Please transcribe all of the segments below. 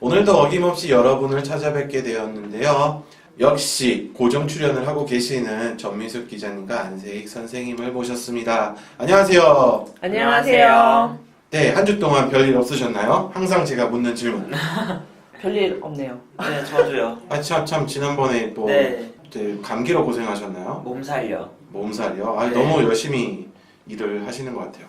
오늘도 어김없이 여러분을 찾아뵙게 되었는데요. 역시 고정 출연을 하고 계시는 전미숙 기자님과 안세익 선생님을 모셨습니다. 안녕하세요. 안녕하세요. 네, 한 주 동안 별일 없으셨나요? 항상 제가 묻는 질문. 별일 없네요. 네, 저도요. 참 지난번에 또 네, 이제 감기로 고생하셨나요? 몸살요. 몸살이요? 아, 네. 너무 열심히 일을 하시는 것 같아요.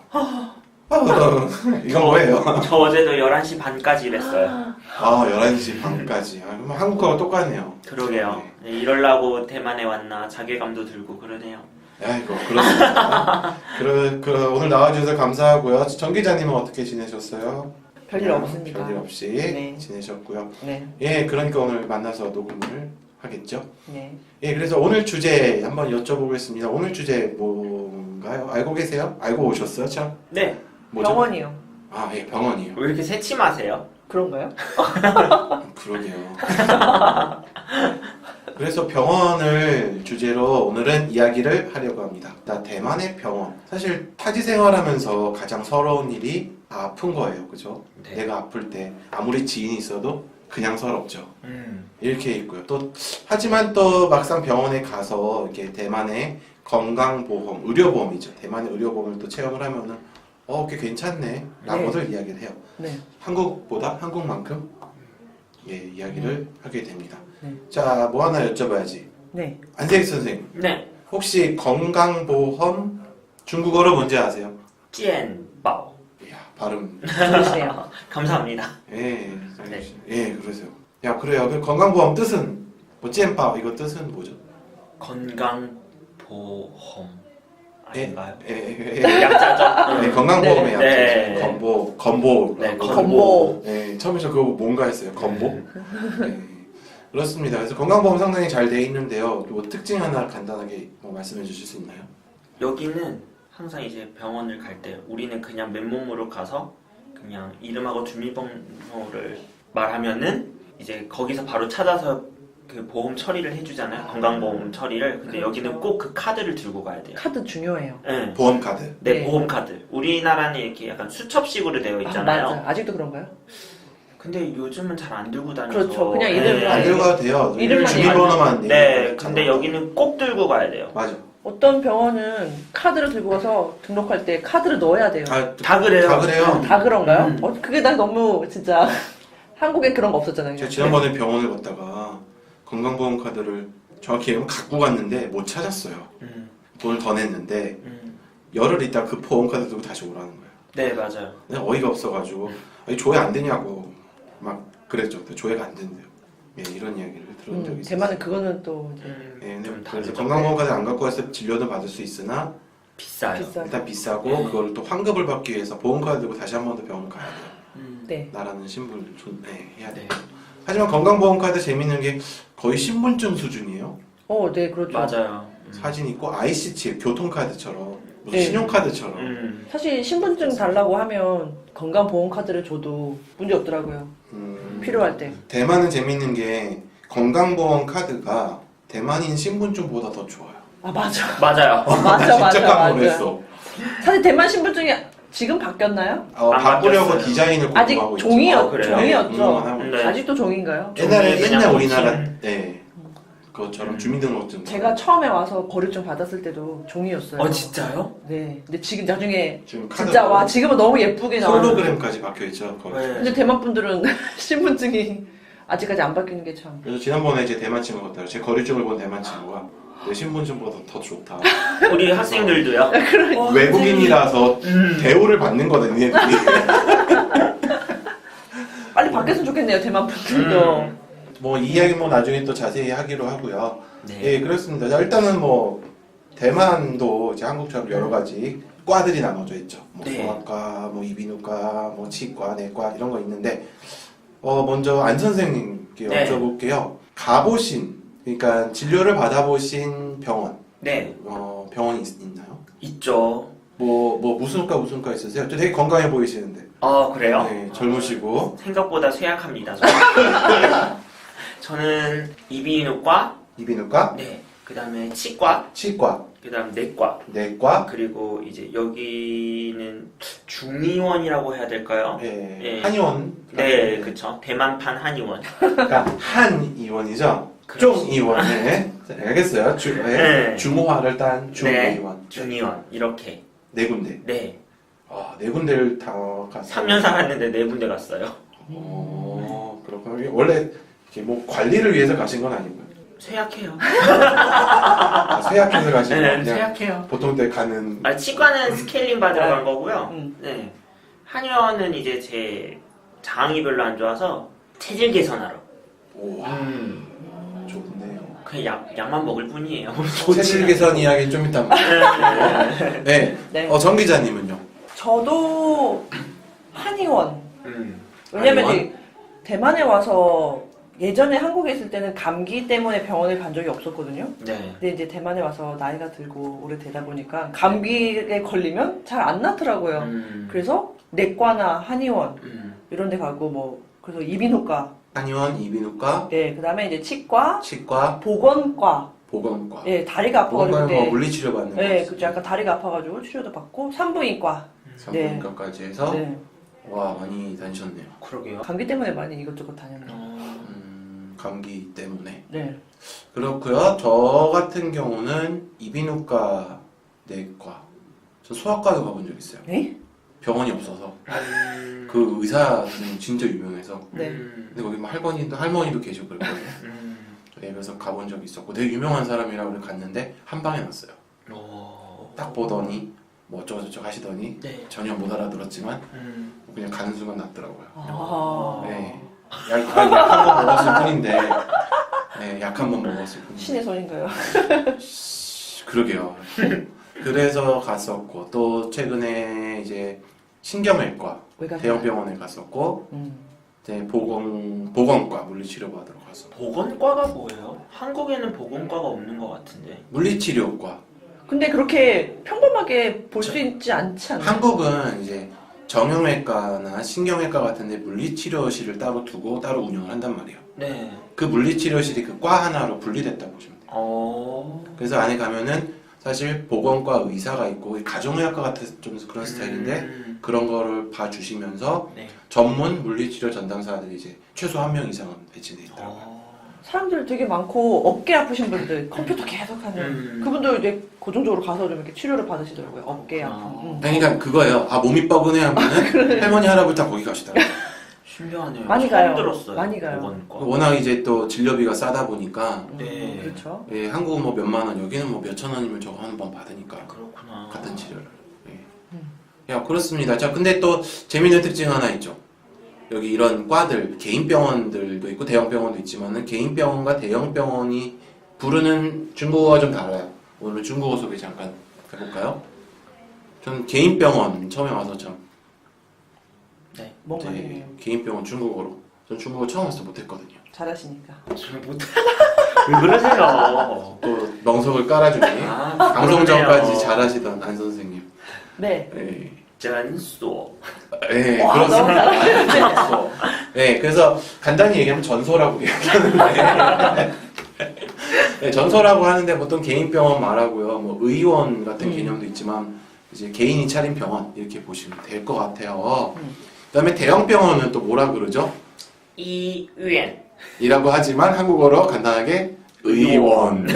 이건 뭐예요? 저 어제도 11시 반까지 일했어요. 11시 반까지. 그럼 한국하고 똑같네요. 그러게요. 네, 이러려고 대만에 왔나 자괴감도 들고 그러네요. 아이고, 그렇습니다. 오늘 나와주셔서 감사하고요. 정 기자님은 어떻게 지내셨어요? 별일 없습니다. 별일 없이 네. 지내셨고요. 네, 예, 그러니까 오늘 만나서 녹음을 하겠죠? 네. 예, 그래서 오늘 주제 한번 여쭤보겠습니다. 오늘 주제 뭔가요? 알고 계세요? 알고 오셨어요, 참? 네, 뭐죠? 병원이요. 아, 예, 병원이요. 왜 이렇게 새침하세요? 그런가요? 그러게요. 그래서 병원을 주제로 오늘은 이야기를 하려고 합니다. 대만의 병원. 사실 타지 생활하면서 가장 서러운 일이 아픈 거예요. 그죠? 네. 내가 아플 때 아무리 지인이 있어도 그냥 서럽죠. 이렇게 있고요. 하지만 또 막상 병원에 가서 이렇게 대만의 건강보험, 의료보험이죠. 대만의 의료보험을 또 체험을 하면은 꽤 괜찮네. 라고들 이야기를 해요. 네. 한국만큼 이야기를 하게 됩니다. 네. 자, 뭐 하나 여쭤봐야지. 네. 안세익 선생님, 네, 혹시 건강보험 중국어로 뭔지 아세요? 健保. 이야, 발음. 좋으시네요. 감사합니다. 예, 네. 예, 그러세요. 야, 그래요. 그 건강보험 뜻은 뭐 찐밥 이거 뜻은 뭐죠? 건강보험 아닌가요? 예, 약자죠? 네, 건강보험의 약자죠. 네. 건보. 네, 건보. 네, 처음에 저 그거 뭔가 했어요. 건보. 네, 그렇습니다. 그래서 건강보험 상당히 잘 돼 있는데요. 뭐 특징 하나 간단하게 뭐 말씀해 주실 수 있나요? 여기는 항상 이제 병원을 갈 때 우리는 그냥 맨몸으로 가서 그냥 이름하고 주민번호를 말하면은 이제 거기서 바로 찾아서 그 보험 처리를 해주잖아요. 건강보험 처리를. 근데 여기는 꼭 그 카드를 들고 가야 돼요. 카드 중요해요. 네. 보험카드. 네, 네. 보험 카드. 우리나라는 이렇게 약간 수첩식으로 되어 있잖아요. 맞아. 아직도 그런가요? 근데 요즘은 잘 안 들고 다녀서. 그렇죠. 그냥 이름만 안 네. 들고 가도 돼요. 이름만 주민번호만 네, 근데 여기는 꼭 들고 가야 돼요. 맞아. 어떤 병원은 카드를 들고 가서 등록할 때 카드를 넣어야 돼요. 다 그래요. 다 그래요. 다 그런가요? 음. 그게 난 너무 진짜 한국에 그런 거 없었잖아요. 제가 지난번에 병원을 갔다가 건강보험 카드를 정확히 얘기하면 갖고 갔는데 못 찾았어요. 돈을 더 냈는데 열흘 있다 그 보험 카드 들고 다시 오라는 거예요. 네, 맞아요. 그냥 어이가 없어가지고 아니, 조회 안 되냐고 막 그랬죠. 조회가 안 된대요. 예, 이런 이야기를 들은 적이 있어요. 대만은 그거는 또 이제 예, 좀 그래서 다르죠. 건강보험 카드 안 갖고 와서 진료는 받을 수 있으나 비싸요. 비싸. 일단 비싸고 그거를 또 환급을 받기 위해서 보험 카드 들고 다시 한 번 더 병원 가야 돼요. 네. 나라는 신분을 해야 돼요. 네. 하지만 건강보험 카드 재밌는 게 거의 신분증 수준이에요. 네, 그렇죠. 맞아요. 사진 있고 IC 칩, 교통카드처럼 무슨 네. 신용카드처럼 사실 신분증 달라고 하면 건강보험카드를 줘도 문제 없더라고요. 필요할 때. 대만은 재밌는 게 건강보험 카드가 대만인 신분증보다 더 좋아요. 맞아. 맞아요. 맞아, 나 진짜 맞아, 깜놀했어. 사실 대만 신분증이 지금 바뀌었나요? 안 바꾸려고 바뀌었어요. 디자인을 아직 공부하고 있죠. 그래요? 종이였죠. 네. 아직도 종인가요? 옛날에 그냥 우리나라 먹히는. 그것처럼 주민등록증. 제가 처음에 와서 거류증 받았을 때도 종이였어요. 진짜요? 네. 근데 지금 나중에 지금 진짜 와 지금은 너무 예쁘게 나와요. 홀로그램까지 박혀 있죠. 거기. 네. 근데 대만 분들은 신분증이 아직까지 안 바뀌는 게 참. 그래서 지난번에 제 대만 친구 같다고 제 거류증을 본 대만 친구가 내 신분증보다 더 좋다. 우리 학생들도요? 외국인이라서 대우를 받는 거든 얘들이. 빨리 바뀌었으면 좋겠네요 대만 분들도. 뭐 이 이야기 뭐 나중에 또 자세히 하기로 하고요. 네. 예, 그렇습니다. 자, 일단은 뭐 대만도 이제 한국처럼 여러 가지 과들이 나눠져 있죠. 뭐 네. 소아과, 뭐 이비인후과, 뭐 치과, 내과 이런 거 있는데 먼저 안 선생님께 네. 여쭤볼게요. 가보신 그러니까 진료를 받아보신 병원 네, 병원이 있나요? 있죠. 뭐 무슨 과 있으세요? 저 되게 건강해 보이시는데. 그래요? 네, 젊으시고. 생각보다 쇠약합니다. 저는 이비인후과, 이비인후과? 네, 그 다음에 치과, 치과, 그 다음 내과, 내과, 그리고 이제 여기는 중의원이라고 해야 될까요? 예, 한의원. 네, 그쵸. 대만판 한의원. 그러니까 한의원이죠. 그렇죠. 종의원. 네. 알겠어요. 네. 중호화를 딴 중의원. 네, 중의원. 이렇게. 네 군데. 네. 아, 네 군데를 다 갔어요. 3년 살았는데 4군데 갔어요. 그렇군요. 원래 이렇게 뭐 관리를 위해서 가신 건 아니고요. 쇠약해요. 쇠약해서 가신 거 네, 그냥 쇠약해요. 보통 때 가는. 치과는 스케일링 받으러 네. 간 거고요. 네. 한의원은 이제 제 장이 별로 안 좋아서 체질 개선하러. 오, 좋네요. 그냥 약만 먹을 뿐이에요. 체질 개선 이야기 좀 이따. 네. 네. 정 기자님은요? 저도 한의원. 왜냐면 한의원? 이제 대만에 와서 예전에 한국에 있을 때는 감기 때문에 병원을 간 적이 없었거든요. 네. 근데 이제 대만에 와서 나이가 들고 오래되다 보니까 감기에 걸리면 잘 안 낫더라고요. 그래서 내과나 한의원 이런 데 가고 뭐 그래서 이비인후과, 한의원, 이비인후과, 예, 그다음에 이제 치과, 치과, 보건과, 보건과. 예, 다리가 아파가지고 보건과는 그때 뭐 물리치료 받는 거. 예, 그죠. 약간 다리가 아파가지고 치료도 받고 산부인과, 산부인과까지 해서 네, 와 많이 다니셨네요. 그러게요. 감기 때문에 많이 이것저것 다녔네요. 감기 때문에. 네, 그렇고요. 저 같은 경우는 이비인후과, 내과, 저 소아과도 가본 적 있어요. 네, 병원이 없어서 그 의사는 진짜 유명해서. 네. 근데 거기 뭐 할머니도 계시고 그랬거든요. 네, 그래서 가본 적이 있었고 되게 유명한 사람이라고 그래 갔는데 한 방에 났어요. 딱 보더니 뭐 어쩌고저쩌고 하시더니 네. 전혀 못 알아들었지만 그냥 가는 순간 났더라고요. 아, 네. 약 한 번 먹었을 뿐인데, 네, 약 한 번 먹었을 뿐인데. 신의 손인가요? 그러게요. 그래서 갔었고, 또 최근에 이제 신경외과, 왜 가세요? 대형 병원에 갔었고, 이제 보건과 물리치료 받으러 갔었고, 보건과가 뭐예요? 한국에는 보건과가 없는 것 같은데. 물리치료과. 근데 그렇게 평범하게 볼 수 있지 않지 않나요? 한국은 이제 정형외과나 신경외과 같은데 물리치료실을 따로 두고 따로 운영을 한단 말이에요. 네. 그 물리치료실이 그 과 하나로 분리됐다고 보시면 돼요. 그래서 안에 가면은 사실 보건과 의사가 있고 가정의학과 같은 좀 그런 스타일인데 그런 거를 봐주시면서 네. 전문 물리치료 전담사들이 이제 최소 한 명 이상은 배치돼 있더라고요. 사람들 되게 많고 어깨 아프신 분들 컴퓨터 계속 하는 그분들 이제 고정적으로 가서 좀 이렇게 치료를 받으시더라고요. 어깨 아픔. 그러니까 그거예요. 아 몸이 뻐근해 하면은 할머니 할아버지 다 거기 가시더라고요. 신기하네요. 많이 처음 가요. 들었어요. 많이 가요. 보건과. 워낙 이제 또 진료비가 싸다 보니까 네. 그렇죠. 예, 한국은 뭐 몇만 원, 여기는 뭐 몇천 원이면 저거 한 번 받으니까 그렇구나. 같은 치료를. 예. 야 그렇습니다. 자 근데 또 재밌는 특징 하나 있죠. 여기 이런 과들 개인 병원들도 있고 대형 병원도 있지만은 개인 병원과 대형 병원이 부르는 중국어가 좀 달라요. 오늘 중국어 소개 잠깐 해볼까요? 전 개인 병원 처음에 와서 참 뭔가 네, 해요. 개인 병원 중국어로 전 중국어 처음 와서 못했거든요. 잘하시니까. 저는 못. 왜 그러세요? 또 멍석을 깔아주니 방송 전까지 잘하시던 안 선생님. 네. 예. 전소. 예, 와, 너무 그렇습니다. 전소. 예, 그래서 간단히 얘기하면 전소라고 얘기하는데, 네, 전소라고 하는데 보통 개인 병원 말하고요, 뭐 의원 같은 개념도 있지만 이제 개인이 차린 병원 이렇게 보시면 될 것 같아요. 그다음에 대형 병원은 또 뭐라 그러죠? 이유엔. 이라고 하지만 한국어로 간단하게 의원.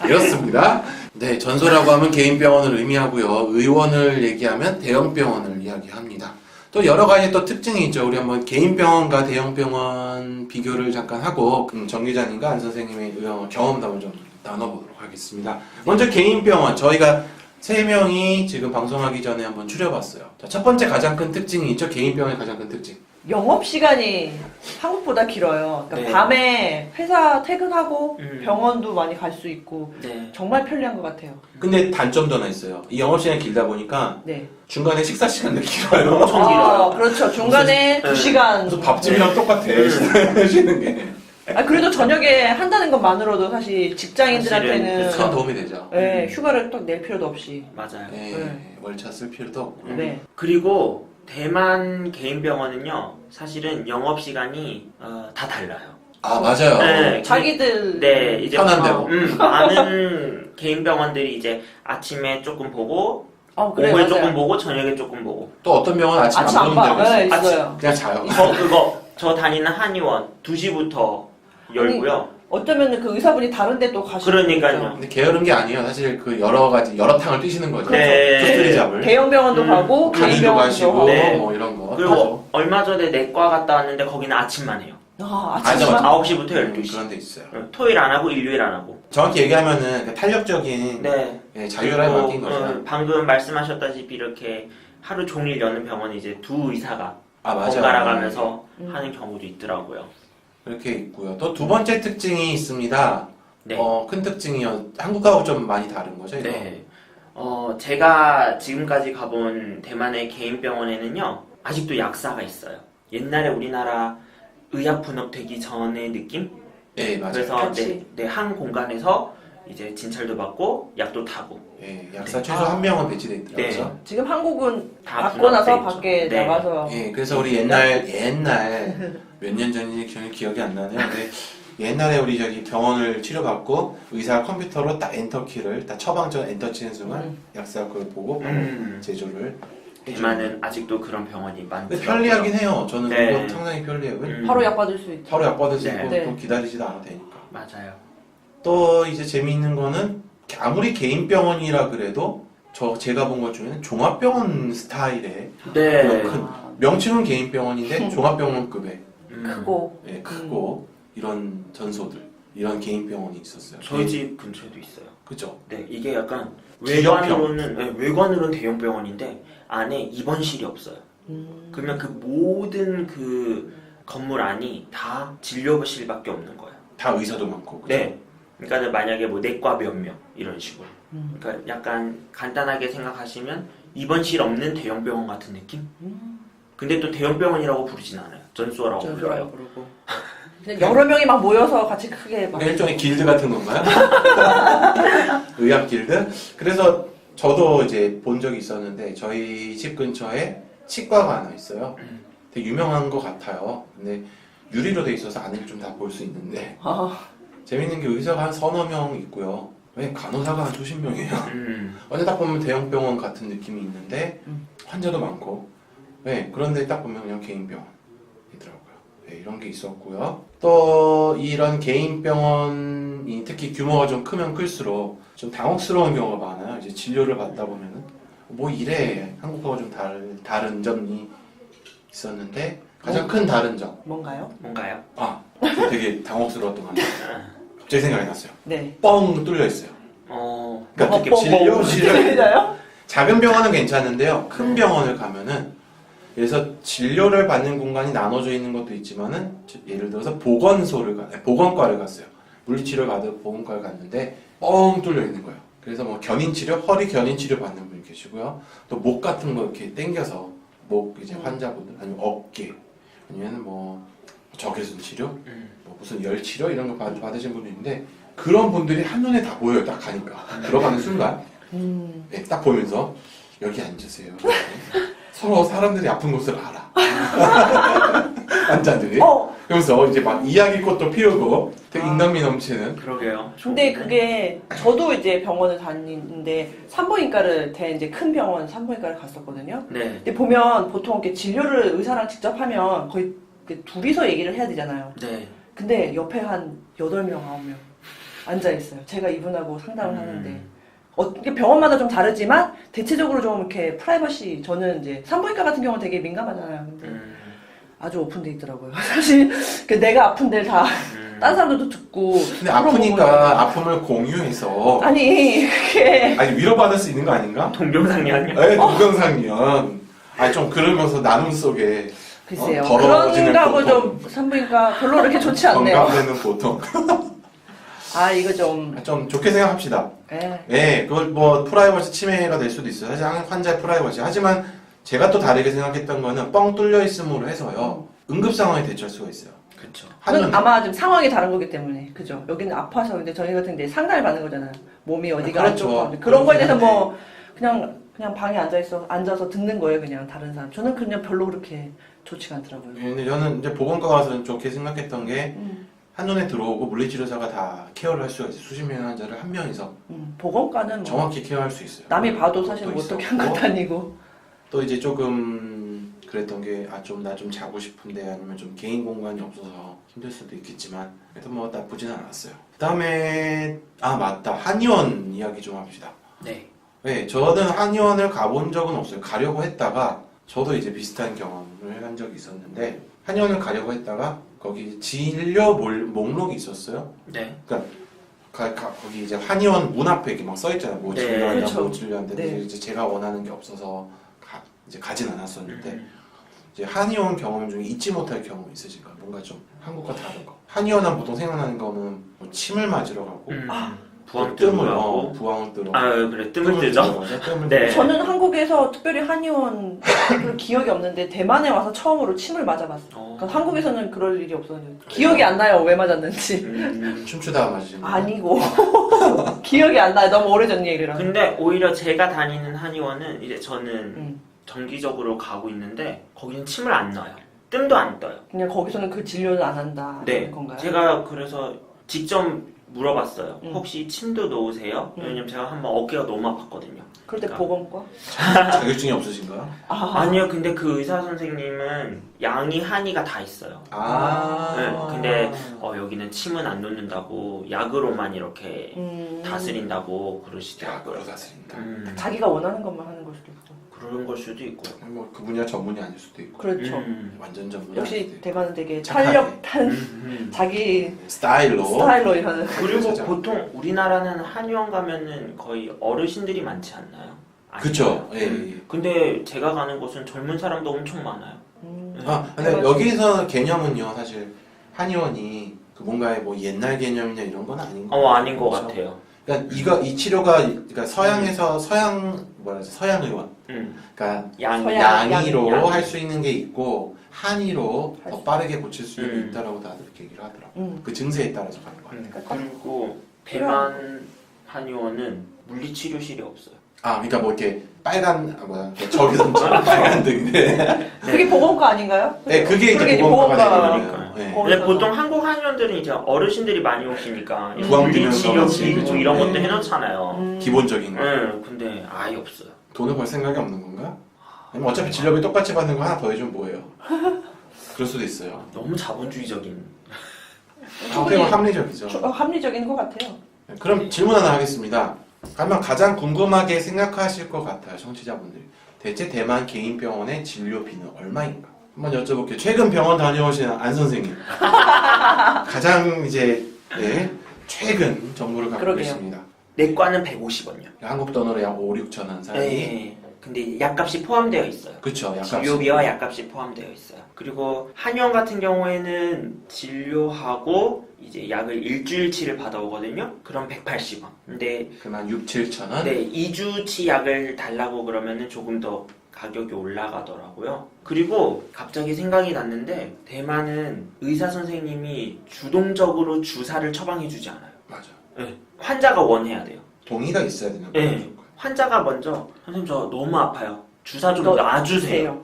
이렇습니다. 네, 전소라고 하면 개인 병원을 의미하고요. 의원을 얘기하면 대형 병원을 이야기합니다. 또 여러 가지 또 특징이 있죠. 우리 한번 개인 병원과 대형 병원 비교를 잠깐 하고 정 기자님과 안 선생님의 경험담을 좀 나눠보도록 하겠습니다. 먼저 개인 병원 저희가 3명이 지금 방송하기 전에 한번 추려봤어요. 자, 첫 번째 가장 큰 특징이 있죠. 개인 병원의 가장 큰 특징. 영업 시간이 한국보다 길어요. 그러니까 네. 밤에 회사 퇴근하고 병원도 많이 갈 수 있고 네. 정말 편리한 것 같아요. 근데 단점도 하나 있어요. 이 영업시간이 길다 보니까 네. 중간에 식사 시간도 길어요. 엄청 길어요. 그렇죠. 중간에 무슨- 2시간. 무슨 밥집이랑 똑같아. 쉬는 게. 그래도 저녁에 한다는 것만으로도 사실 직장인들한테는 큰 도움이 되죠. 네, 휴가를 딱 낼 필요도 없이. 맞아요. 네, 네. 월차 쓸 필요도 없고. 네. 그리고 대만 개인 병원은요, 사실은 영업 시간이 다 달라요. 아 맞아요. 네, 자기들 네, 이제 편한 대로. 많은 개인 병원들이 이제 아침에 조금 보고, 그래, 오후에 맞아요. 조금 보고, 저녁에 조금 보고. 또 어떤 병원 아침 아침 안 안 보는 봐. 데가 네, 있어요. 있어요. 그냥 자요. 저 다니는 한의원 2시부터 열고요. 어쩌면 그 의사분이 다른데 또 가시고. 그러니까요. 근데 게으른 게 아니에요. 사실 그 여러 가지 여러 탕을 뛰시는 거죠. 네. 투스리 잡을. 대형 병원도 가고 개인 강의도 병원도 가시고 가고. 네. 뭐 이런 거. 그리고 하죠. 얼마 전에 내과 갔다 왔는데 거기는 아침만 해요. 아침만. 맞아. 9시부터 12시. 그런 데 있어요. 토요일 안 하고 일요일 안 하고. 정확히 얘기하면은 그 탄력적인 네. 자유를 그리고, 맡긴 거죠. 방금 말씀하셨다시피 이렇게 하루 종일 여는 병원이 이제 두 의사가 아 맞아요. 번갈아 가면서 하는 경우도 있더라고요. 그렇게 있고요. 또 두 번째 특징이 있습니다. 네. 큰 특징이요. 한국하고 좀 많이 다른 거죠. 이거? 네. 제가 지금까지 가본 대만의 개인 병원에는요, 아직도 약사가 있어요. 옛날에 우리나라 의약 분업 되기 전의 느낌? 네 맞아요. 그래서 같이. 한 공간에서 이제 진찰도 받고 약도 타고 예, 약사 네. 최소 한 명은 배치돼 있더라고요. 네. 지금 한국은 다 받고 나서 분업돼 있죠. 밖에 네. 나가서. 예, 그래서 우리 옛날 몇 년 전인지 기억이 안 나네요. 근데 옛날에 우리 저기 병원을 치료받고 의사가 컴퓨터로 딱 엔터키를 딱 처방전 엔터 치는 순간 약사가 그걸 보고 바로 제조를 해주고. 대만은 아직도 그런 병원이 근데 많더라고요. 편리하긴 해요. 저는 네. 그거 상당히 편리해요. 바로 약 받을 수 있죠. 바로 약 받을 수 네. 있고 네. 또 기다리지도 않아도 되니까. 맞아요. 또 이제 재미있는 거는 아무리 개인 병원이라 그래도 제가 본 것 중에는 종합병원 스타일의 네. 큰 명칭은 개인 병원인데 종합병원급의 크고. 예, 크고 이런 전소들 이런 개인 병원이 있었어요. 저희 집 근처에도 있어요. 그죠? 네, 이게 약간 기업병. 외관으로는 대형 병원인데 안에 입원실이 없어요. 그러면 그 모든 그 건물 안이 다 진료실밖에 없는 거예요. 다 의사도 많고. 그죠? 네. 그러니까 만약에 뭐 내과 몇 명 이런 식으로. 그러니까 약간 간단하게 생각하시면 입원실 없는 대형 병원 같은 느낌? 근데 또 대형 병원이라고 부르진 않아요. 전소라고 불러요. 전소라고 부르고. 그냥 여러 명이 막 모여서 같이 크게 막. 그러니까 일종의 길드 같은 건가요? 의학 길드? 그래서 저도 이제 본 적이 있었는데 저희 집 근처에 치과가 하나 있어요. 되게 유명한 것 같아요. 근데 유리로 돼 있어서 안을 좀 다 볼 수 있는데 재밌는 게 의사가 한 서너 명 있고요. 왜 간호사가 한 수십 명이에요. 어제 딱 보면 대형 병원 같은 느낌이 있는데 환자도 많고. 네, 그런데 딱 보면 그냥 개인 병원이더라고요. 네, 이런 게 있었고요. 또 이런 개인 병원이 특히 규모가 좀 크면 클수록 좀 당혹스러운 경우가 많아요. 이제 진료를 받다 보면은 뭐 이래 한국하고 좀 다른 점이 있었는데 가장 큰 다른 점. 뭔가요? 뭔가요? 되게 당혹스러웠던 거 같아요. 갑자기 생각이 났어요. 네. 뻥 뚫려 있어요. 그러니까 뭐가 뻥 진료실을 들리나요? 작은 병원은 괜찮은데요. 큰 병원을 가면은 그래서 진료를 받는 공간이 나눠져 있는 것도 있지만은 예를 들어서 보건과를 갔어요. 물리치료 받으러 보건과를 갔는데 뻥 뚫려 있는 거예요. 그래서 뭐 견인치료, 허리 견인치료 받는 분이 계시고요. 또 목 같은 거 이렇게 당겨서 목 이제 환자분들 아니면 어깨 아니면 뭐 적외선 치료, 뭐 무슨 열 치료 이런 거 받으신 분이 있는데 그런 분들이 한눈에 다 보여요. 딱 가니까 들어가는 순간 네, 딱 보면서 여기 앉으세요. 서로 사람들이 아픈 곳을 알아. 환자들이. 그러면서 이제 막 이야기꽃도 피우고 되게 인간미 넘치는. 그러게요. 근데 그게 저도 이제 병원을 다니는데 산부인과를 이제 큰 병원 산부인과를 갔었거든요. 네. 근데 보면 보통 이렇게 진료를 의사랑 직접 하면 거의 둘이서 얘기를 해야 되잖아요. 네. 근데 옆에 한 8명, 9명 앉아있어요. 제가 이분하고 상담을 하는데. 이게 병원마다 좀 다르지만 대체적으로 좀 이렇게 프라이버시 저는 이제 산부인과 같은 경우는 되게 민감하잖아요. 근데 아주 오픈돼 있더라고요. 사실 내가 아픈 데를 다 다른 사람들도 듣고. 근데 아프니까 아픔을 공유해서 아니 그게 위로받을 수 있는 거 아닌가? 동병상련이요? 네, 동병상련. 좀 그러면서 나눔 속에 글쎄요. 더러워지는 그런다고 보통. 좀 산부인과 별로 그렇게 좋지 않네요. 건강되는 보통. 이거 좀. 좀 좋게 생각합시다. 예. 네, 그걸 뭐 프라이버시 침해가 될 수도 있어요. 사실 환자의 프라이버시. 하지만 제가 또 다르게 생각했던 거는 뻥 뚫려 있음으로 해서요. 응급 상황에 대처할 수가 있어요. 그렇죠. 그건 아마 좀 상황이 다른 거기 때문에 그죠. 여기는 아파서 근데 저희 같은 데 상담을 받는 거잖아요. 몸이 어디가 안 그렇죠. 좋고 그런 거에 대해서 뭐 그냥 방에 앉아서 듣는 거예요. 그냥 다른 사람. 저는 그냥 별로 그렇게 좋지가 않더라고요. 근데 저는 이제 보건과 가서 좋게 생각했던 게 한눈에 들어오고 물리치료사가 다 케어를 할 수가 있어요. 수십 명의 환자를 한 명이서 보건과는 뭐 정확히 케어할 수 있어요. 남이 봐도 사실 뭐 것도 어떻게 한 있었고, 것도 아니고. 또 이제 조금 그랬던 게 나 좀 자고 싶은데 아니면 좀 개인 공간이 없어서 힘들 수도 있겠지만 그래도 뭐 나쁘진 않았어요. 그다음에 맞다, 한의원 이야기 좀 합시다. 네. 네, 저는 한의원을 가본 적은 없어요. 가려고 했다가 저도 이제 비슷한 경험을 한 적이 있었는데 한의원을 가려고 했다가 거기 진료 목록이 있었어요. 네. 거기 이제 한의원 문 앞에 이렇게 막 써 있잖아요. 뭐 네, 진료한다, 그렇죠. 뭐 진료한다. 네. 이제 제가 원하는 게 없어서 이제 가진 않았었는데 음. 이제 한의원 경험 중에 잊지 못할 경험 있으신가? 뭔가 좀 한국과 다른 거. 한의원은 보통 생각나는 거는 뭐 침을 맞으러 가고 부항 뜸을 뜨고 하고. 부항을 뜨러. 그래 뜸을 뜨죠. 뜸을 네. 뜨죠. 저는 한국에서 특별히 한의원 그 기억이 없는데 대만에 와서 처음으로 침을 맞아봤어요. 그러니까 한국에서는 그럴 일이 없었는데 기억이 안 나요. 왜 맞았는지. 춤추다가 맞으신 거예요? 아니고 기억이 안 나요. 너무 오래전 얘기라. 근데 오히려 제가 다니는 한의원은 이제 저는 음. 정기적으로 가고 있는데 거기는 침을 안 넣어요. 뜸도 안 떠요. 그냥 거기서는 그 진료를 안 한다. 네. 건가요? 제가 그래서 직접 물어봤어요. 음. 혹시 침도 넣으세요? 왜냐면 제가 한번 어깨가 너무 아팠거든요. 그럴 때 그러니까. 보건과? 자격증이 없으신가요? 아니요, 근데 그 의사 선생님은 양이 한의가 다 있어요. 네, 근데 여기는 침은 안 놓는다고 약으로만 이렇게 다스린다고 그러시더라고요. 약으로 다스린다. 자기가 원하는 것만 하는 걸 수도 있고. 그런 걸 수도 있고. 뭐 그 분야 전문이 아닐 수도 있고 그렇죠. 완전 전문이 아닐 역시 수도 있고. 대만은 되게 착하게. 탄력한 자기 스타일로 스타일로 일하는. 그리고 진짜. 보통 우리나라는 한의원 가면은 거의 어르신들이 많지 않나요? 그쵸. 예, 아니면? 예. 근데 제가 가는 곳은 젊은 사람도 엄청 많아요. 근데 대만 여기서 개념은요, 사실 한의원이 그 뭔가의 뭐 옛날 개념이냐 이런 건 아닌 거. 아닌 것 그렇죠? 같아요. 그러니까 이 치료가 그러니까 서양에서 서양 의원, 그러니까 양의로 양의. 할 수 있는 게 있고 한의로 더 빠르게 고칠 수 있는 게 있다라고 다들 이렇게 얘기를 하더라고. 그 증세에 따라서 가는 거 같아요. 그리고 대만 한의원은 물리치료실이 없어요. 그러니까 뭐 이렇게 빨간 저기선처럼 빨간 등인데. 그게 보건과 아닌가요? 네, 그게 이제 보건과. 보건과가 되는 그러니까요. 거예요. 네. 근데 보통 한국 한의원들은 이제 어르신들이 많이 오시니까 부항 물리치료 뜨면서 기구 그렇죠. 이런 것도 네. 해놓잖아요. 기본적인 거. 근데 아예 없어요. 돈을 벌 생각이 없는 건가? 아니면 어차피 진료비 똑같이 받는 거 하나 더 해주면 뭐예요? 그럴 수도 있어요. 너무 자본주의적인. 어떻게 보면 합리적이죠. 합리적인 것 같아요. 네, 그럼 질문 하나 하겠습니다. 그러면 가장 궁금하게 생각하실 것 같아요, 청취자분들이. 대체 대만 개인병원의 진료비는 얼마인가? 한번 여쭤볼게요. 최근 병원 다녀오신 안 선생님. 가장 이제 최근 정보를 갖고 그러게요. 계십니다. 내과는 150원이요. 한국 돈으로 약 5, 6천 원 사이. 네. 근데 약값이 포함되어 있어요. 그쵸, 약값이. 진료비와 약값이 포함되어 있어요. 그리고 한의원 같은 경우에는 진료하고 이제 약을 일주일치를 받아오거든요. 그럼 180원. 근데 그만 6, 7천 원? 네, 2주치 약을 달라고 그러면은 조금 더 가격이 올라가더라고요. 그리고 갑자기 생각이 났는데 대만은 의사 선생님이 주동적으로 주사를 처방해주지 않아요. 맞아. 네, 환자가 원해야 돼요. 동의가 있어야 되는 네. 거예요. 환자가 먼저 선생님 저 너무 아파요. 주사 좀 놔주세요.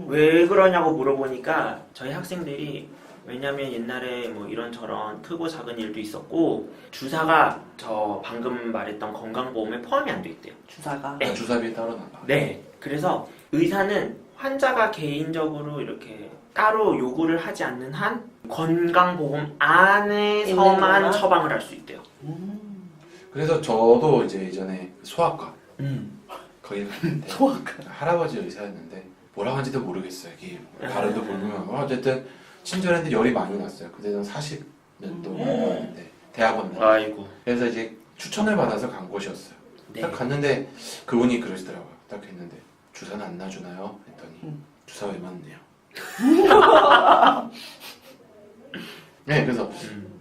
왜 그러냐고 물어보니까 저희 학생들이 왜냐면 옛날에 뭐 이런저런 크고 작은 일도 있었고 주사가 저 방금 말했던 건강보험에 포함이 안 돼 있대요. 주사가. 네. 주사비 따로 나가. 네. 그래서 의사는 환자가 개인적으로 이렇게 따로 요구를 하지 않는 한 건강보험 안에서만 있는 처방을 할 수 있대요. 그래서 저도 이제 예전에 소아과 거기 갔는데 소아과. 할아버지 의사였는데 뭐라고 하는지도 모르겠어요. 이게 발음도 모르면 어쨌든 친절했는데 열이 많이 났어요. 그때는 40년 동안이었는데 대학원 날. 아이고. 그래서 이제 추천을 받아서 간 곳이었어요. 네. 딱 갔는데 그분이 그러시더라고요. 딱 했는데 주사는 안 놔주나요? 했더니 주사 왜 맞네요. 네, 그래서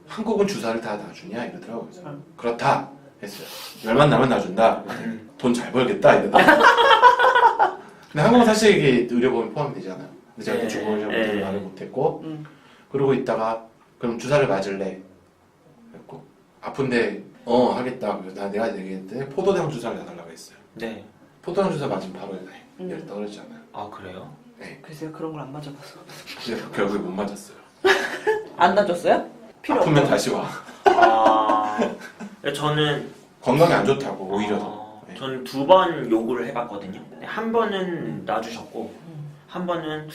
한국은 주사를 다 놔주냐 이러더라고요. 그래서 그렇다 했어요. 열만 나면 놔준다. 돈 잘 벌겠다 이러더라고요. 근데 한국은 사실 이게 의료보험 포함되잖아요. 근데 제가 네. 중국어를 네. 말을 못했고 그러고 있다가 그럼 주사를 맞을래? 그랬고 아픈데 하겠다. 그래서 내가 얘기했더니 포도당 주사를 놔달라고 했어요. 네. 포도당 주사 맞으면 바로 열 떨어지잖아요. 아 그래요? 글쎄요, 그런 걸 안 맞아봐서. 그래서 결국에 못 맞았어요. 안 놔줬어요? 필요 아프면 없고. 다시 와. 아, 저는 건강에 안 좋다고 오히려 더. 네. 저는 2번 요구를 해봤거든요. 한 번은 놔주셨고 한 번은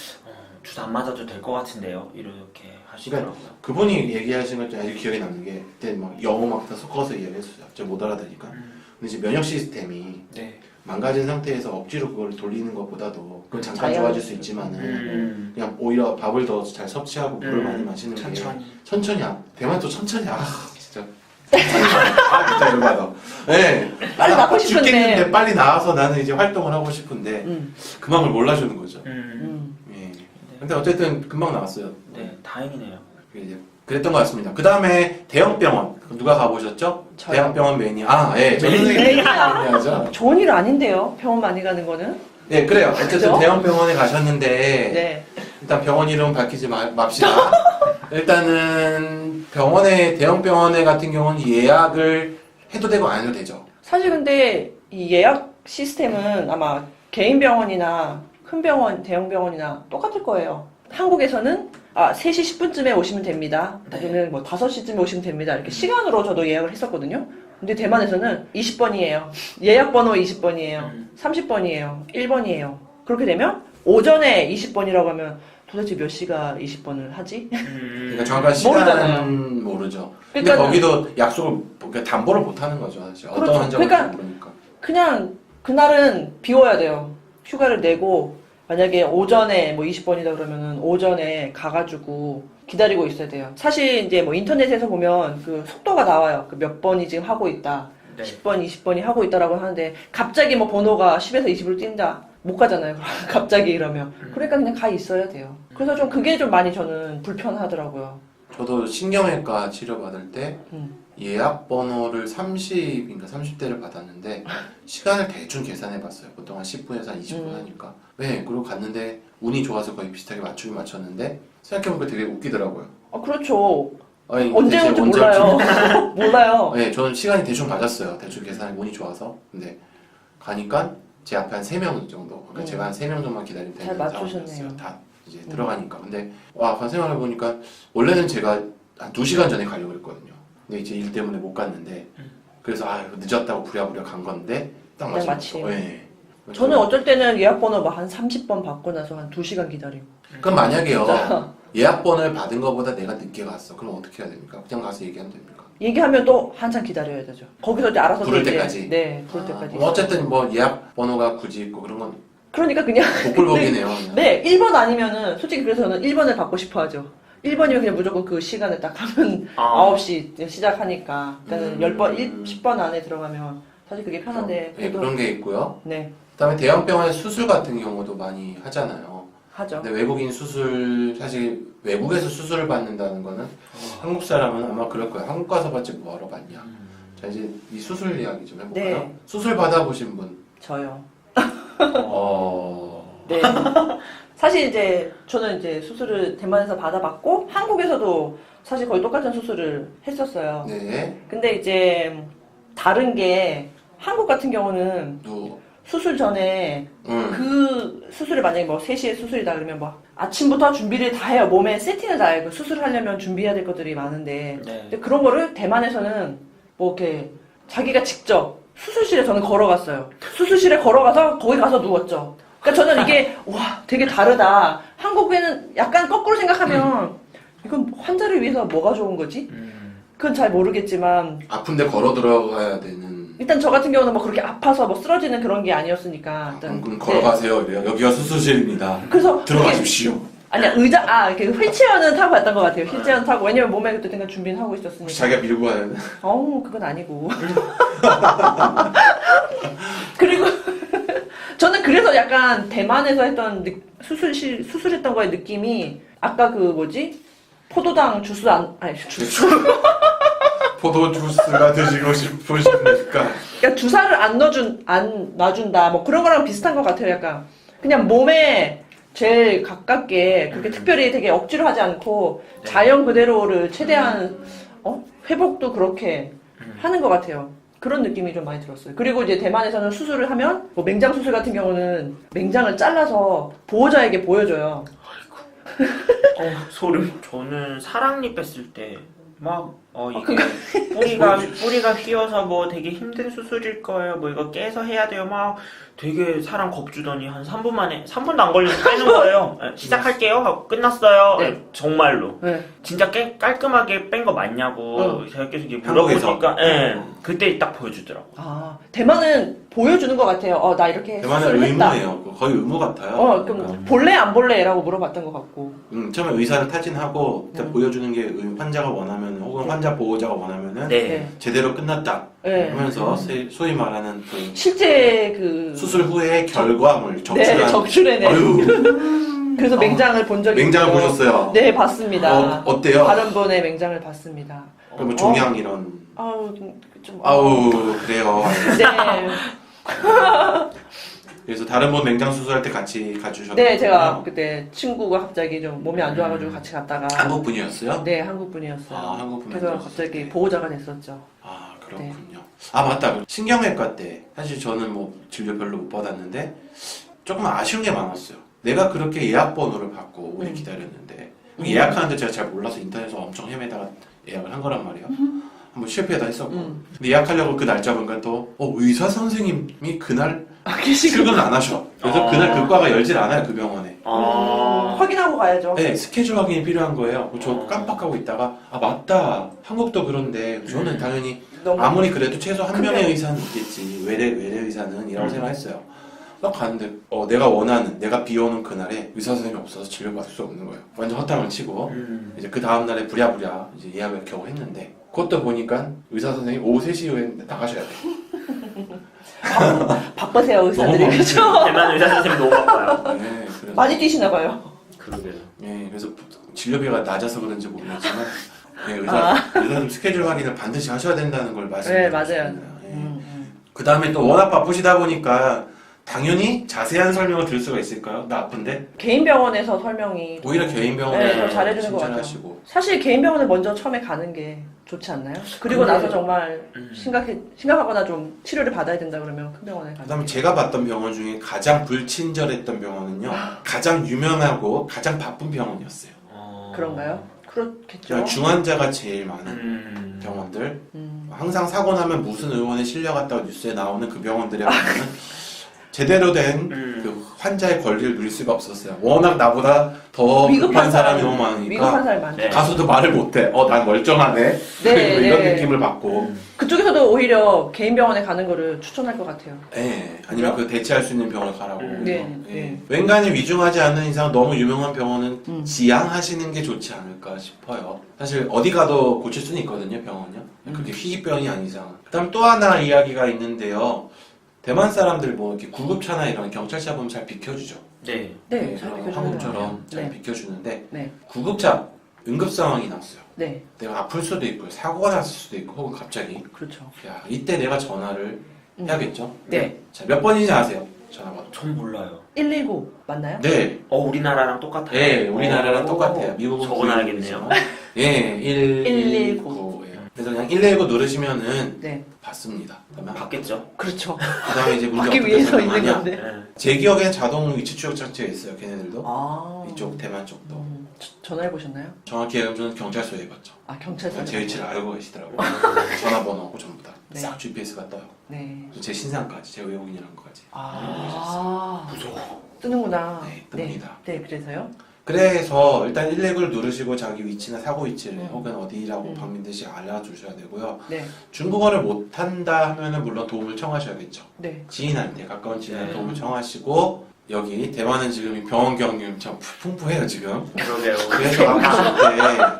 주사 안 맞아도 될 것 같은데요. 이렇게 하시더라고요. 그분이 얘기하신 것 중에 아주 기억에 남는 게 그때 막 영어 막 다 섞어서 이야기했어요. 제가 못 알아들으니까. 근데 이제 면역 시스템이 네. 망가진 상태에서 억지로 그걸 돌리는 것보다도 그건 잠깐 자연- 좋아질 수 있지만은 그냥 오히려 밥을 더 잘 섭취하고 물을 많이 마시는 게 천천히 대만 또 천천히 진짜 진짜 열받아. 네. 빨리 낫고 싶은데. 죽겠는데 빨리 나와서 나는 이제 활동을 하고 싶은데 그 마음을 몰라주는 거죠. 예. 근데 어쨌든 금방 나왔어요. 네, 다행이네요. 이제 그랬던 것 같습니다. 그 다음에 대형병원 누가 가보셨죠? 저요. 대형병원 매니아. 예, 저 선생님이 매니아죠. 좋은 일 아닌데요. 병원 많이 가는 거는. 네, 그래요. 어쨌든 그죠? 대형병원에 가셨는데 네. 일단 병원 이름 밝히지 맙시다. 일단은 대형병원에 같은 경우는 예약을 해도 되고 안 해도 되죠. 사실 근데 이 예약 시스템은 아마 개인 병원이나 큰 병원, 대형 병원이나 똑같을 거예요. 한국에서는 3시 10분쯤에 오시면 됩니다. 아니면 뭐 5시쯤에 오시면 됩니다. 이렇게 시간으로 저도 예약을 했었거든요. 근데 대만에서는 20번이에요. 예약 번호 20번이에요. 30번이에요. 1번이에요. 그렇게 되면 오전에 20번이라고 하면 도대체 몇 시가 20번을 하지? 그러니까 정확한 시간은 모르잖아요. 모르죠. 그러니까 근데 거기도 약속을 그러니까 담보를 못 하는 거죠. 사실. 어떤 그렇죠. 환자가 그러니까 모르니까. 그냥 그날은 비워야 돼요. 휴가를 내고 만약에 오전에 뭐 20번이다 그러면은 오전에 가가지고 기다리고 있어야 돼요. 사실 이제 뭐 인터넷에서 보면 그 속도가 나와요. 그 몇 번이 지금 하고 있다. 네. 10번, 20번이 하고 있다라고 하는데 갑자기 뭐 번호가 10에서 20으로 뛴다. 못 가잖아요. 갑자기 이러면. 그러니까 그냥 가 있어야 돼요. 그래서 좀 그게 좀 많이 저는 불편하더라고요. 저도 신경외과 치료받을 때 음. 예약 번호를 30인가 30대를 받았는데 시간을 대충 계산해 봤어요. 보통 한 10분에서 한 20분 하니까. 네, 그리고 갔는데 운이 좋아서 거의 비슷하게 맞췄는데 생각해보니까 되게 웃기더라고요. 그렇죠. 아니, 언제 대체 올지 언제 몰라요. 몰라요. 네, 저는 시간이 대충 맞았어요. 대충 계산이 운이 좋아서. 근데 가니까 제 앞에 한 3명 정도. 그러니까 제가 한 3명 정도만 기다리면 잘 되는 맞추셨네요. 상황이었어요. 다 이제 들어가니까. 근데 생각해 보니까 원래는 제가 한 2시간 전에 가려고 했거든요. 근데 이제 일 때문에 못 갔는데 그래서 이거 늦었다고 부랴부랴 간 건데 딱 그냥 맞춰. 마침. 네. 저는 어쩔 때는 예약 번호 막 한 30번 받고 나서 한 2시간 기다리고. 그럼 만약에요. 예약번호를 받은 것보다 내가 늦게 갔어. 그럼 어떻게 해야 됩니까? 그냥 가서 얘기하면 됩니까? 얘기하면 또 한참 기다려야 되죠. 거기서 이제 알아서 부를 또 이제- 때까지? 네, 부를 때까지. 어쨌든 뭐 예약번호가 굳이 있고 그런 건 그러니까 그냥 복불복이네요. 네, 1번 아니면은 솔직히 그래서 저는 1번을 받고 싶어 하죠. 1번이면 그냥 무조건 그 시간에 딱 하면 9시 시작하니까. 그러니까 10번, 10번 안에 들어가면 사실 그게 편한데 네, 그래도 그런 게 있고요. 네, 그다음에 대형병원에 수술 같은 경우도 많이 하잖아요. 하죠. 근데 외국인 수술 사실 외국에서 수술을 받는다는 거는 한국 사람은 아마 그럴 거예요. 한국 가서 받지 뭐하러 받냐. 자 이제 이 수술 이야기 좀 해볼까요? 네. 수술 받아보신 분. 저요. 어. 네. 사실 이제 저는 이제 수술을 대만에서 받아봤고 한국에서도 사실 거의 똑같은 수술을 했었어요. 네. 근데 이제 다른 게 한국 같은 경우는 수술 전에 그 수술을 만약에 뭐 3시에 수술이다 그러면 뭐 아침부터 준비를 다 해요. 몸에 세팅을 다 해요. 그 수술을 하려면 준비해야 될 것들이 많은데 네. 근데 그런 거를 대만에서는 뭐 이렇게 자기가 직접 수술실에 저는 걸어갔어요. 수술실에 걸어가서 거기 가서 누웠죠. 그러니까 저는 이게 와 되게 다르다. 한국에는 약간 거꾸로 생각하면 이건 환자를 위해서 뭐가 좋은 거지? 그건 잘 모르겠지만 아픈데 걸어 들어가야 되는. 일단 저 같은 경우는 뭐 그렇게 아파서 뭐 쓰러지는 그런 게 아니었으니까 일단 그럼 걸어가세요. 이래요. 여기가 수술실입니다. 그래서 들어가십시오. 아니야 이렇게 휠체어는 타고 갔던 것 같아요. 휠체어는 타고 왜냐면 몸에 그때 준비는 하고 있었으니까. 혹시 자기가 밀고 가야 돼? 그건 아니고. 그리고 저는 그래서 약간 대만에서 했던 수술했던 거의 느낌이 아까 그 뭐지 포도당 주스 주스. 포도 주스가 드시고 싶으십니까? 그러니까 주사를 안 놔준다. 뭐 그런 거랑 비슷한 것 같아요. 약간 그냥 몸에 제일 가깝게 그렇게 특별히 되게 억지로 하지 않고 자연 그대로를 최대한 회복도 그렇게 하는 것 같아요. 그런 느낌이 좀 많이 들었어요. 그리고 이제 대만에서는 수술을 하면 뭐 맹장 수술 같은 경우는 맹장을 잘라서 보호자에게 보여줘요. 소름. 저는 사랑니 뺐을 때 막 이게 뿌리가 휘어서 뭐 되게 힘든 수술일 거예요. 뭐 이거 깨서 해야 돼요. 막 되게 사람 겁주더니 한 3분 만에 3분도 안 걸려서 빼는 거예요. 시작할게요 하고 끝났어요. 네. 정말로. 네. 진짜 깔끔하게 뺀 거 맞냐고 제가 계속 이게 한국에서? 물어보니까 예, 그때 딱 보여주더라고. 아, 대만은 보여주는 것 같아요. 나 이렇게 대만은 수술을 했다. 의무예요. 거의 의무 같아요. 그럼 볼래 안 볼래라고 물어봤던 것 같고. 처음에 의사를 타진하고 일단 네. 보여주는 게 환자가 원하면 혹은 네. 환자 보호자가 원하면은 네. 제대로 끝났다 네. 하면서 소위 말하는 그 실제 그 수술 후의 결과물 적출한 네, 적출해내. 아유 그래서 맹장을 본 적이 맹장을 있고요. 보셨어요? 네, 봤습니다. 어때요? 다른 분의 맹장을 봤습니다. 뭐 종양 이런 아우 좀 아우 그래요. 네. 그래서 다른 분 맹장 수술할 때 같이 가주셨나요? 네, 제가 그때 친구가 갑자기 좀 몸이 안 좋아가지고 같이 갔다가 한국 분이었어요? 네, 한국 분이었어요. 아, 한국 분이 그래서 아니었어요. 갑자기 보호자가 됐었죠. 아 그렇군요. 아 맞다. 신경외과 때 사실 저는 뭐 진료 별로 못 받았는데 조금 아쉬운 게 많았어요. 내가 그렇게 예약 번호를 받고 오래 기다렸는데 예약하는데 제가 잘 몰라서 인터넷에서 엄청 헤매다가 예약을 한 거란 말이에요. 한번 실패도 했었고 근데 예약하려고 그 날짜 보니까 또 의사 선생님이 그날 출근 안 하셔. 그래서 그날 그 과가 열질 않아요 그 병원에. 확인하고 가야죠. 네, 스케줄 확인이 필요한 거예요. 저 깜빡하고 있다가 아 맞다 한국도 그런데 저는 당연히 너무 아무리 그래도 최소 한 그래요. 명의 의사는 있겠지 외래 의사는 이라고 생각했어요. 딱 갔는데 내가 원하는 내가 비오는 그날에 의사 선생님이 없어서 진료받을 수 없는 거예요. 완전 헛땅을 치고 이제 그 다음 날에 부랴부랴 이제 예약을 겨우 했는데 그것도 보니까 의사 선생님 오후 3시 이후에 나가셔야 돼. 바쁘세요 의사들이. 너무 그렇죠? 대만 의사 선생님 너무 바빠요. 네, 그래서 많이 뛰시나 봐요. 그러게요. 네, 그래서 진료비가 낮아서 그런지 모르겠지만 네, 의사님 스케줄 확인을 반드시 하셔야 된다는 걸 네, 말씀드리고 맞아요. 싶습니다. 그 다음에 또 워낙 바쁘시다 보니까 당연히 자세한 설명을 드릴 수가 있을까요? 나 아픈데? 개인 병원에서 설명이 오히려 개인 병원에 네, 좀 잘해주는 것 같아요. 친절하시고 사실 개인 병원에 먼저 처음에 가는 게 좋지 않나요? 그리고 근데- 나서 정말 심각하거나 좀 치료를 받아야 된다 그러면 큰 병원에 가는 그 다음에 게. 제가 봤던 병원 중에 가장 불친절했던 병원은요 가장 유명하고 가장 바쁜 병원이었어요. 그런가요? 그렇겠죠. 그러니까 중환자가 제일 많은 병원들 항상 사고 나면 무슨 의원에 실려갔다고 뉴스에 나오는 그 병원들에 가면은 제대로 된 그 환자의 권리를 누릴 수가 없었어요. 워낙 나보다 더 급한 사람이 너무 많으니까 위급한 사람이 많죠. 네. 가서도 말을 못해. 난 멀쩡하네. 네, 이런 네. 느낌을 받고. 그쪽에서도 오히려 개인 병원에 가는 거를 추천할 것 같아요. 예, 아니면 그 대체할 수 있는 병원을 가라고. 네, 예. 네. 웬간히 위중하지 않은 이상 너무 유명한 병원은 지양하시는 게 좋지 않을까 싶어요. 사실 어디 가도 고칠 수는 있거든요, 병원요. 그게 희귀병이 아닌 이상. 그다음 또 하나 이야기가 있는데요. 대만 사람들 뭐 이렇게 구급차나 이런 경찰차 보면 잘 비켜주죠. 네. 네, 잘 비켜주는 한국처럼 것 같아요. 잘 네. 비켜주는데 네, 구급차 응급 상황이 났어요. 네, 내가 아플 수도 있고 사고가 났을 수도 있고 혹은 갑자기 그렇죠. 야 이때 내가 전화를 해야겠죠. 네. 자, 몇 번인지 아세요? 전화번호. 전 몰라요. 119 맞나요? 네. 우리나라랑 똑같아요. 네, 우리나라랑 오. 똑같아요. 미국은 적어놔야겠네요. 예, 119. 예. 그래서 그냥 119 누르시면은 네, 받습니다. 그다음에 받겠죠? 그렇죠. 그다음에 이제 문제 받기 어떻게 위해서 있는 설명하냐? 건데. 네. 제 기억엔 자동 위치 추적 장치가 있어요. 걔네들도 아, 이쪽 대만 쪽도 전화해 보셨나요? 정확히 얘기하면 저는 경찰서에 해봤죠. 아, 경찰서. 제 위치를 알고 계시더라고요. 전화번호하고 전부 다. 네. 싹 GPS가 떠요. 네. 제 신상까지, 제 외국인이라는 거까지. 아, 무서워. 뜨는구나. 네, 뜹니다. 네, 그래서요? 그래서 일단 119를 누르시고 자기 위치나 사고 위치를 혹은 어디라고 음. 방민듯이 알려주셔야 되고요. 네, 중국어를 못한다 하면은 물론 도움을 청하셔야겠죠. 네. 지인한테 가까운 지인한테 네. 도움을 청하시고 여기 대만은 지금 이 병원 경험 참 풍부해요 지금. 그러게요. 그래서 아프실 때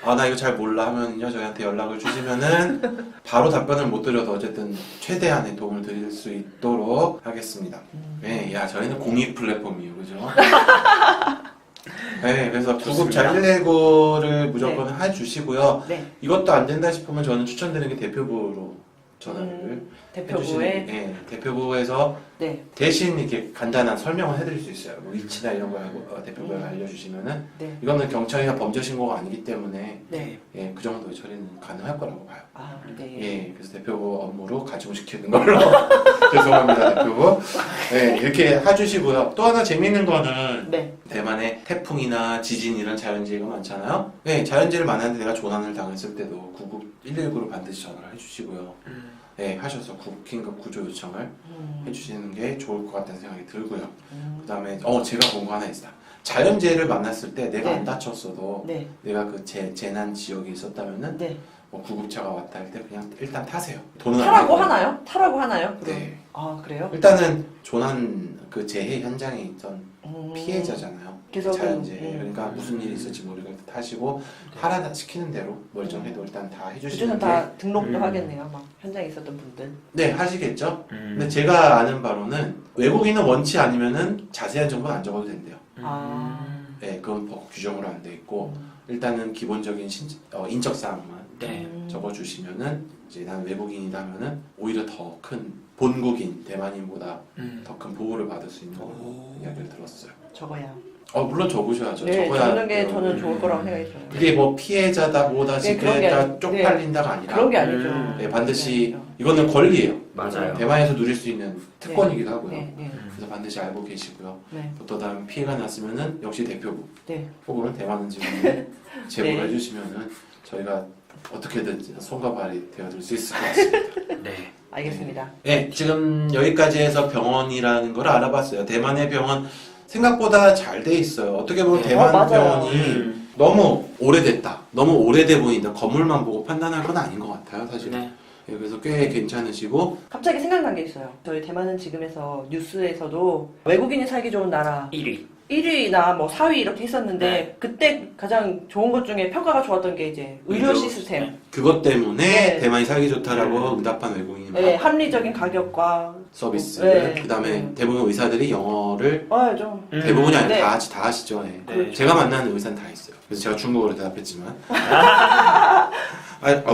나 이거 잘 몰라 하면요 저희한테 연락을 주시면은 바로 답변을 못 드려도 어쨌든 최대한의 도움을 드릴 수 있도록 하겠습니다. 네, 야 저희는 공익 플랫폼이에요, 그죠? 네, 그래서 구급차 119를 무조건 해주시고요. 네. 이것도 안 된다 싶으면 저는 추천드리는 게 대표부로 전화를 대표부에 네, 대표부에서 네. 대신 이렇게 간단한 설명을 해드릴 수 있어요. 뭐 위치나 이런 거 대표가 알려주시면은 네. 이거는 경찰이나 범죄 신고가 아니기 때문에 네. 예, 그 정도의 처리는 가능할 거라고 봐요. 아, 네. 예, 그래서 대표부 업무로 가중시키는 걸로 죄송합니다, 대표부. 예, 이렇게 해주시고요. 또 하나 재밌는 거는 네. 대만에 태풍이나 지진 이런 자연재해가 많잖아요. 네, 자연재해를 만났는데 내가 조난을 당했을 때도 구급 119로 반드시 전화를 해주시고요. 네, 하셔서 긴급 구조 요청을 해주시는 게 좋을 것 같다는 생각이 들고요. 그 다음에 제가 본 거 하나 있다. 자연재해를 만났을 때 내가 네. 안 다쳤어도 네. 내가 그 재난 지역에 있었다면은 네. 뭐 구급차가 왔다 할 때 그냥 일단 타세요. 돈은 안 타라고 내고. 하나요? 타라고 하나요? 그럼? 네. 아, 그래요? 일단은 조난 그 재해 현장에 있던 피해자잖아요. 그래서 자연재해. 그러니까 무슨 일이 있을지 모르고 타시고 하라 시키는 대로 뭘 좀 해도 일단 다 해주시는 그쪽은 게 다 등록도 하겠네요. 막 현장에 있었던 분들. 네, 하시겠죠. 근데 제가 아는 바로는 외국인은 원치 않으면은 자세한 정보는 안 적어도 된대요. 아. 네, 그건 법 규정으로 안 돼 있고 일단은 기본적인 인적 사항만 네. 적어주시면은 이제 난 외국인이다 하면은 오히려 더 큰 본국인 대만인보다 더 큰 보호를 받을 수 있는 이야기를 들었어요. 적어야. 물론 적으셔야죠. 네, 적어야 적는 게 저는 좋을 거라고 생각이 들어요. 그게 뭐 피해자다 뭐다 네, 그런 게 집회다 쪽팔린다가 아니라 그런 게 아니죠. 네, 반드시 아니죠. 이거는 권리예요. 맞아요. 대만에서 누릴 수 있는 특권이기도 하고요. 네, 네, 그래서 반드시 알고 계시고요. 네, 또 다른 피해가 났으면은 역시 대표부 네. 혹은 대만은지구에 제보를 네. 해주시면은 저희가 어떻게든 손과 발이 되어줄 수 있을 것 같습니다. 네. 알겠습니다. 네, 지금 여기까지 해서 병원이라는 걸 알아봤어요. 대만의 병원 생각보다 잘 돼 있어요. 어떻게 보면 네. 대만 맞아요. 병원이 너무 오래됐다. 너무 오래돼 보인다. 건물만 보고 판단할 건 아닌 것 같아요, 사실. 네. 예, 그래서 꽤 괜찮으시고 갑자기 생각난 게 있어요. 저희 대만은 지금에서 뉴스에서도 외국인이 살기 좋은 나라 1위. 1위나 뭐 4위 이렇게 했었는데 네. 그때 가장 좋은 것 중에 평가가 좋았던 게 이제 의료 의료 시스템. 그것 때문에 네. 대만이 살기 좋다라고 응답한 외국인이 네, 합리적인 가격과 서비스. 네. 그다음에 대부분 의사들이 영어를 좀 대부분이 아니라 네. 다 하시죠. 예. 네. 제가 만나는 의사는 다 있어요. 그래서 제가 중국어로 대답했지만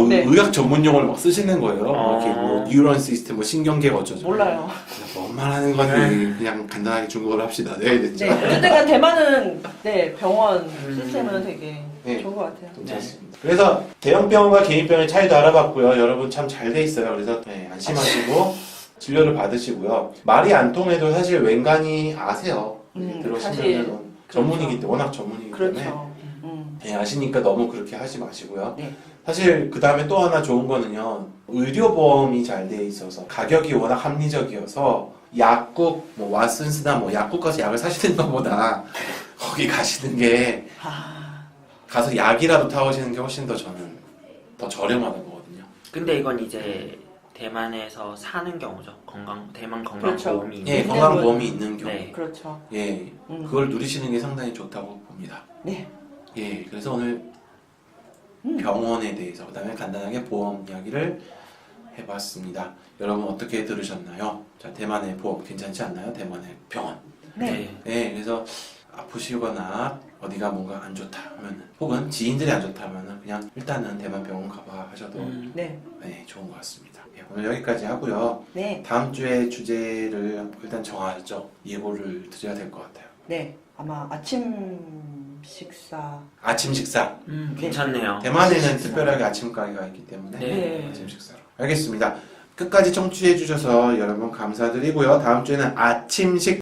네. 의학 전문 용어를 막 쓰시는 거예요. 아. 이렇게 뭐 뉴런 시스템, 뭐 신경계가 어쩌죠. 몰라요. 뭔 말하는 건데 그냥 간단하게 중국어로 합시다. 네, 됐죠. 네, 어쨌든 대만은 네 병원 시스템은 되게 네. 좋은 것 같아요. 괜찮습니다. 그래서 대형 병원과 개인 병원의 차이도 알아봤고요. 여러분 참 잘 돼 있어요. 그래서 네, 안심하시고 진료를 받으시고요. 말이 안 통해도 사실 웬간히 아세요. 사실 들으시면 전문이기 때문에 워낙 전문이기 때문에 그렇죠. 네, 아시니까 너무 그렇게 하지 마시고요. 네. 사실 그 다음에 또 하나 좋은 거는요. 의료보험이 잘 돼 있어서 가격이 워낙 합리적이어서 약국, 뭐 왓슨스나 뭐 약국 가서 약을 사시는 것보다 거기 가시는 게 가서 약이라도 타오시는 게 훨씬 더 저는 더 저렴하다고 보거든요. 근데 이건 이제 대만에서 사는 경우죠. 대만 그렇죠. 건강보험이 있는. 예, 건강보험이 있는 경우. 네. 그렇죠. 예, 그걸 누리시는 게 상당히 좋다고 봅니다. 네. 예, 그래서 오늘 병원에 대해서 그다음에 간단하게 보험 이야기를 해봤습니다. 여러분 어떻게 들으셨나요? 자, 대만의 보험 괜찮지 않나요? 대만의 병원. 네. 네, 그래서 아프시거나 어디가 뭔가 안 좋다 하면은 혹은 지인들이 안 좋다 하면은 그냥 일단은 대만 병원 가봐 하셔도 네. 네, 좋은 것 같습니다. 예, 오늘 여기까지 하고요. 네. 다음 주에 주제를 일단 정하죠. 예고를 드려야 될 것 같아요. 네. 아마 아침 식사. 아침 식사. 괜찮네요. 대만에는 특별하게 아침 가게가 있기 때문에 네. 아침 식사로. 알겠습니다. 끝까지 청취해 주셔서 여러분 감사드리고요. 다음 주에는 아침식